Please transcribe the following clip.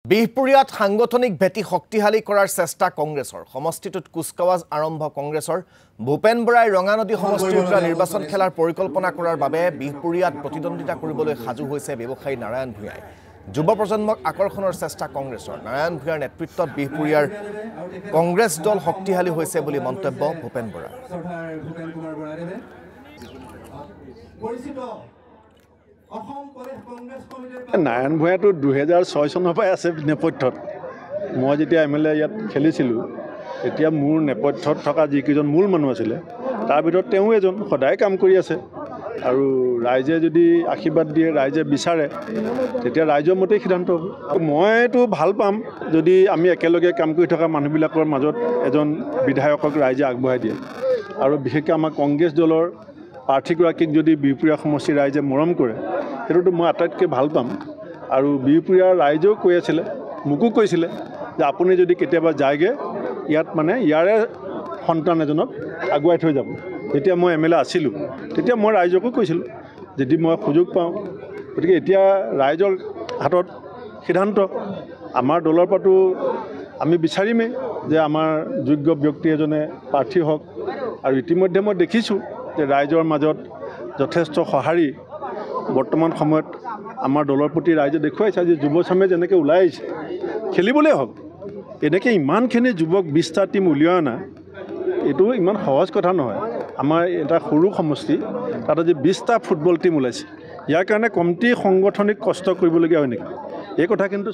বিহপুৰীয়াত সাংগঠনিক ভেটি শক্তিশালী কৰাৰ চেষ্টা কংগ্ৰেছৰ সমষ্টিটোত কুচকাৱাজ আৰম্ভ কংগ্ৰেছৰ ভূপেন বৰাই ৰঙানদী সমষ্টিৰ পৰা নিৰ্বাচন খেলাৰ পৰিকল্পনা কৰাৰ বাবে বিহপুৰীয়াত প্ৰতিদ্বন্দ্বিতা কৰিবলৈ সাজু হৈছে ব্যৱসায়ী নাৰায়ণ ভূঞাই যুৱ প্ৰজন্মক আকৰ্ষণৰ চেষ্টা কংগ্ৰেছৰ নাৰায়ণ ভূঞাৰ নেতৃত্বত বিহপুৰীয়াৰ কংগ্ৰেছ দল শক্তিশালী হৈছে বুলি মন্তব্য ভূপেন বৰাৰ নাৰায়ণ ভূঞাটো 2006 চনৰ পৰাই আছে নেপথ্যত মই যেতিয়া এমএলএ ইয়াত খেলিছিলোঁ তেতিয়া মোৰ নেপথ্যত থকা যিকেইজন মূল মানুহ আছিলে তাৰ ভিতৰত তেওঁ এজন সদায় কাম কৰি আছে আৰু ৰাইজে যদি আশীৰ্বাদ দিয়ে ৰাইজে বিচাৰে তেতিয়া ৰাইজৰ মতেই সিদ্ধান্ত হ'ব মইতো ভাল পাম যদি আমি একেলগে কাম কৰি থকা মানুহবিলাকৰ মাজত এজন বিধায়কক ৰাইজে আগবঢ়াই দিয়ে আৰু বিশেষকৈ আমাৰ কংগ্ৰেছ দলৰ প্ৰাৰ্থীগৰাকীক যদি বিহপুৰীয়া সমষ্টিৰ ৰাইজে মৰম কৰে সেইটোতো মই আটাইতকৈ ভাল পাম আৰু বিহপুৰীয়াৰ ৰাইজেও কৈ আছিলে মোকো কৈছিলে যে আপুনি যদি কেতিয়াবা যায়গৈ ইয়াত মানে ইয়াৰে সন্তান এজনক আগুৱাই থৈ যাব যেতিয়া মই এমএলএ আছিলোঁ তেতিয়া মই ৰাইজকো কৈছিলোঁ যদি মই সুযোগ পাওঁ গতিকে এতিয়া ৰাইজৰ হাতত সিদ্ধান্ত আমাৰ দলৰ পৰাতো আমি বিচাৰিমেই যে আমাৰ যোগ্য ব্যক্তি এজনে প্ৰাৰ্থী হওক আৰু ইতিমধ্যে মই দেখিছোঁ যে ৰাইজৰ মাজত যথেষ্ট সঁহাৰি বৰ্তমান সময়ত আমাৰ দলৰ প্ৰতি ৰাইজে দেখুৱাইছে যে যুৱচামে যেনেকৈ ওলাই আহিছে খেলিবলৈ হওক এনেকৈ ইমানখিনি যুৱক 20টা টীম উলিওৱা অনা এইটো ইমান সহজ কথা নহয় আমাৰ এটা সৰু সমষ্টি তাত আজি 20টা ফুটবল টীম ওলাইছে ইয়াৰ কাৰণে কমটি সাংগঠনিক কষ্ট কৰিবলগীয়া হয় নেকি এই কথা কিন্তু